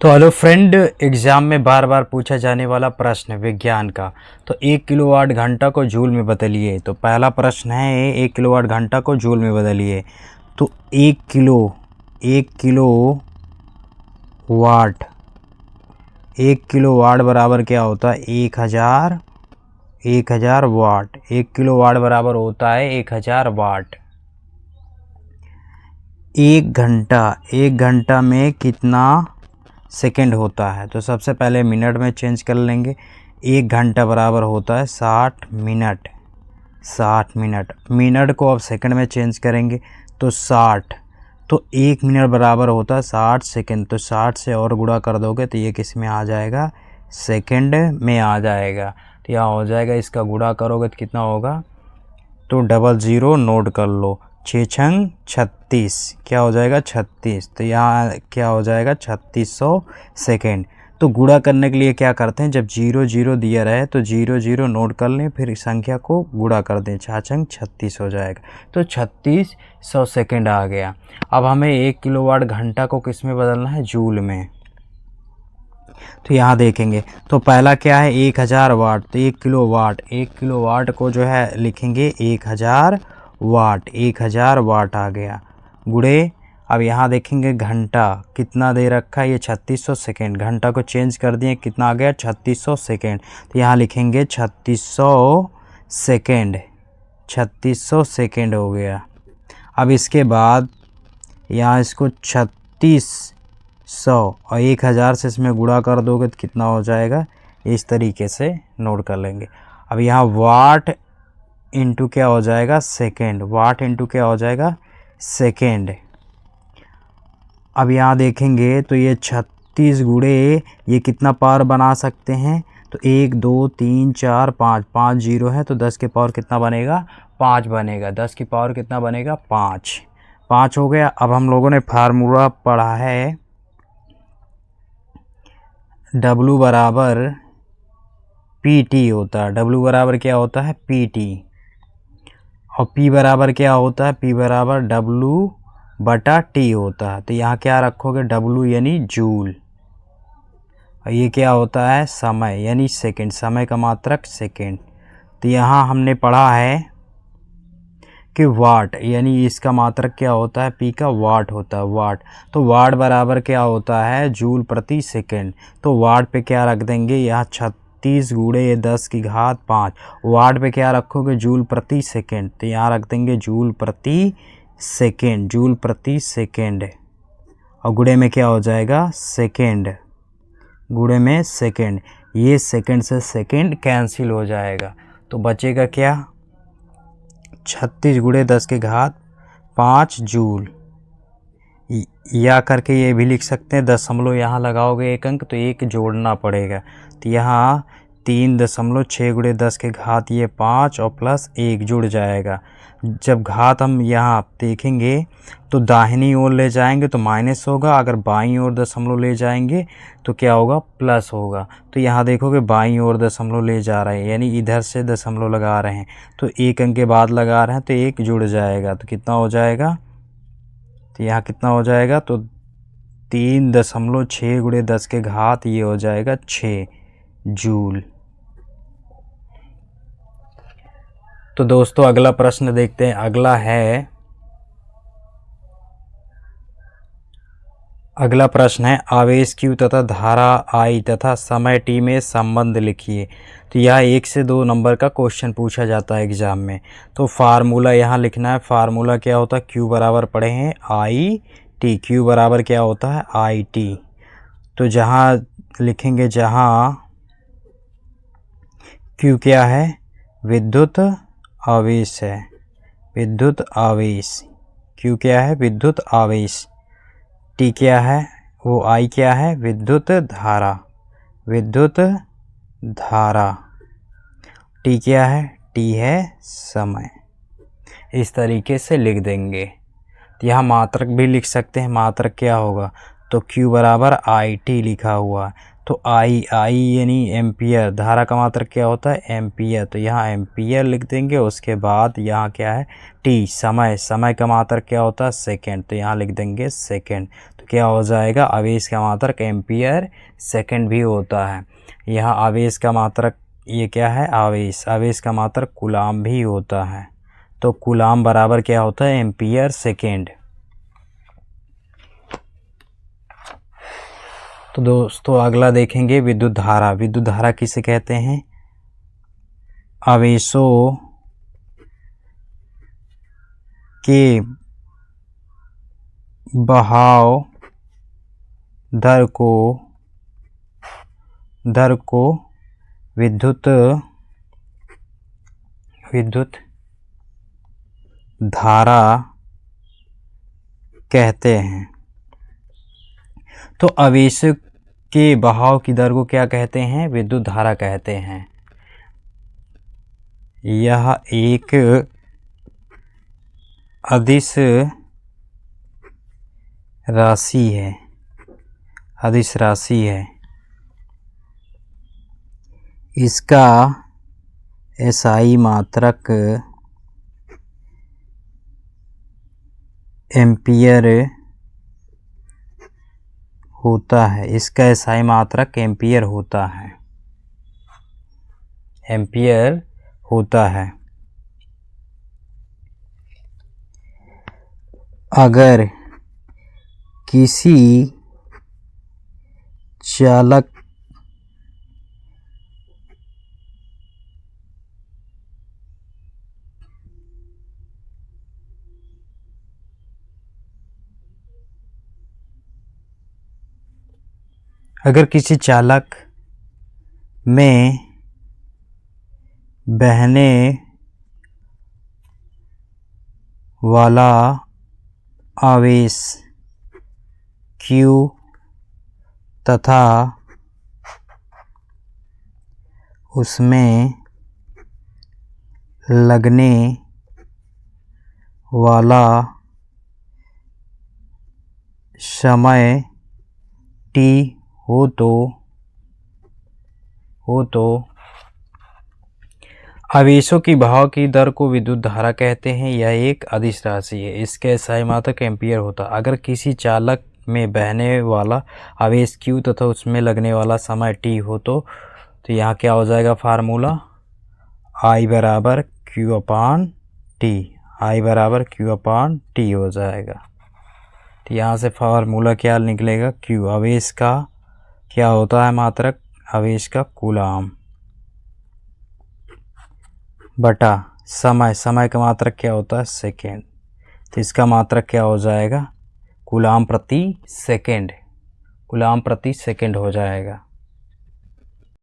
तो hello friend, exam में बार बार पूछा जाने वाला प्रश्न है विज्ञान का। तो 1 किलोवाट घंटा को जूल में बदलिए। तो पहला प्रश्न है 1 किलोवाट घंटा को जूल में बदलिए। तो 1 किलो वाट 1 किलोवाट बराबर क्या होता है? 1000 वाट। 1 किलोवाट बराबर होता है 1000 वाट। 1 घंटा में कितना सेकंड होता है? तो सबसे पहले मिनट में चेंज कर लेंगे। 1 घंटा बराबर होता है 60 मिनट। 60 मिनट। मिनट को अब सेकंड में चेंज करेंगे तो 60। तो 1 मिनट बराबर होता है 60 सेकंड। तो 60 से और गुणा कर दोगे तो ये किस में आ जाएगा? सेकंड में आ जाएगा। तो यहाँ हो जाएगा, इसका गुणा करोगे तो कितना होगा? तो 00 नोट कर लो। 6 छंग 36, क्या हो जाएगा? 36। तो यहाँ क्या हो जाएगा? 3600 सेकेंड। तो गुणा करने के लिए क्या करते हैं, जब 00 दिया रहे तो 00 नोट कर लें, फिर संख्या को गुणा कर दें। 6 छंग 36 हो जाएगा। तो 3600 सेकेंड आ गया। अब हमें 1 किलोवाट घंटा को किस में बदलना है? जूल में। तो यहाँ देखेंगे तो पहला क्या है? 1000 वाट। तो 1 किलोवाट को जो है लिखेंगे 1000 वाट। 1000 वाट आ गया। गुणे अब यहाँ देखेंगे घंटा कितना दे रखा है? ये 3600 सेकेंड। घंटा को चेंज कर दिए, कितना आ गया? 3600 सेकेंड। तो यहाँ लिखेंगे 3600 सेकेंड। 3600 सेकेंड हो गया। अब इसके बाद यहाँ इसको 3600 और 1000 से इसमें गुणा कर दोगे तो कितना हो जाएगा? इस तरीके से नोट कर लेंगे। अब यहाँ वाट इंटू क्या हो जाएगा? सेकेंड। वाट इंटू क्या हो जाएगा? सेकेंड। अब यहाँ देखेंगे तो ये 36 गुणे ये कितना पावर बना सकते हैं? तो 1 2 3 4 5, 5 जीरो है तो 10 के पावर कितना बनेगा? 5 बनेगा। 10 की पावर कितना बनेगा? 5। 5 हो गया। अब हम लोगों ने फार्मूला पढ़ा है W बराबर PT होता है। W बराबर क्या होता है? PT। और P बराबर क्या होता है? P बराबर W/T होता है। तो यहाँ क्या रखोगे? W यानी जूल। और ये क्या होता है? समय यानी सेकंड। समय का मात्रक सेकंड। तो यहाँ हमने पढ़ा है कि वाट यानी इसका मात्रक क्या होता है? P का वाट होता है। वाट। तो वाट बराबर क्या होता है? जूल प्रति सेकंड। तो वाट पे क्या रख देंगे? यहाँ 36 गुणे 10 की घात 5। वाट पे क्या रखोगे? जूल प्रति सेकंड। तो यहाँ रख देंगे जूल प्रति सेकंड। जूल प्रति सेकंड। और गुणे में क्या हो जाएगा? सेकंड। गुणे में सेकंड। ये सेकंड से सेकंड कैंसिल हो जाएगा। तो बचेगा क्या? 36 गुणे 10 की घात 5 जूल। या करके ये भी लिख सकते हैं, दशमलव यहाँ लगाओगे एक अंक तो एक जोड़ना पड़ेगा। तो यहाँ 3.6 गुणे 10 के घात ये 5 और प्लस 1 जुड़ जाएगा। जब घात हम यहाँ देखेंगे तो दाहिनी ओर ले जाएंगे तो माइनस होगा, अगर बाईं ओर दशमलव ले जाएंगे तो क्या होगा? प्लस होगा। तो यहाँ देखोगे बाईं ओर दशमलव ले जा रहे हैं यानी इधर से दशमलव लगा रहे हैं तो एक अंक के बाद लगा रहे हैं तो एक जुड़ जाएगा। तो कितना हो जाएगा? तो यहाँ कितना हो जाएगा? तो 3.6 गुणे 10 के घात ये हो जाएगा 6 जूल। तो दोस्तों अगला प्रश्न देखते हैं। अगला प्रश्न है आवेश Q तथा धारा I तथा समय T में संबंध लिखिए। तो यह 1 से 2 नंबर का क्वेश्चन पूछा जाता है एग्जाम में। तो फार्मूला यहाँ लिखना है। फार्मूला क्या होता है? Q बराबर पढ़े हैं IT। Q बराबर क्या होता है? IT। तो जहाँ लिखेंगे, जहाँ Q क्या है? विद्युत आवेश है। विद्युत आवेश। Q क्या है? विद्युत आवेश। T क्या है? वो I क्या है? विद्युत धारा। विद्युत धारा। T क्या है? T है समय। इस तरीके से लिख देंगे। तो यहाँ मात्रक भी लिख सकते हैं। मात्रक क्या होगा? तो Q बराबर IT लिखा हुआ। तो I यानी एम्पियर। धारा का मात्रक क्या होता है? एम्पियर। तो यहाँ एम्पियर लिख देंगे। उसके बाद यहाँ क्या है? T समय। समय का मात्रक क्या होता है? सेकेंड। तो यहाँ लिख देंगे सेकेंड। तो क्या हो जाएगा, आवेश का मात्रक एम्पियर सेकंड भी होता है। यहाँ आवेश का मात्रक ये क्या है, आवेश, आवेश का मात्रक कूलाम भी होता है। तो कूलाम बराबर क्या होता है, एम्पियर सेकंड। तो दोस्तों अगला देखेंगे विद्युत धारा। विद्युत धारा किसे कहते हैं, आवेशों के बहाव दर को विद्युत धारा कहते हैं। तो आवेश के बहाव की दर को क्या कहते हैं, विद्युत धारा कहते हैं। यह एक अदिश राशि है, अदिश राशि है। इसका एसआई मात्रक एम्पियर होता है। इसका एसआई मात्रक एम्पियर होता है, एम्पियर होता है। अगर किसी चालक में बहने वाला आवेश Q तथा उसमें लगने वाला समय T हो तो आवेशों की बहाव की दर को विद्युत धारा कहते हैं। यह एक अदिश राशि है। इसका एसआई मात्रक एम्पियर होता है। अगर किसी चालक में बहने वाला आवेश Q तथा उसमें लगने वाला समय T हो तो यहाँ क्या हो जाएगा फार्मूला, I बराबर Q अपान T, I बराबर Q अपान T हो जाएगा। तो यहाँ से फार्मूला क्या निकलेगा, Q आवेश का क्या होता है मात्रक, आवेश का कूलाम, बटा समय, समय का मात्रक क्या होता है सेकेंड। तो इसका मात्रक क्या हो जाएगा, कूलाम प्रति सेकेंड, कूलाम प्रति सेकेंड हो जाएगा।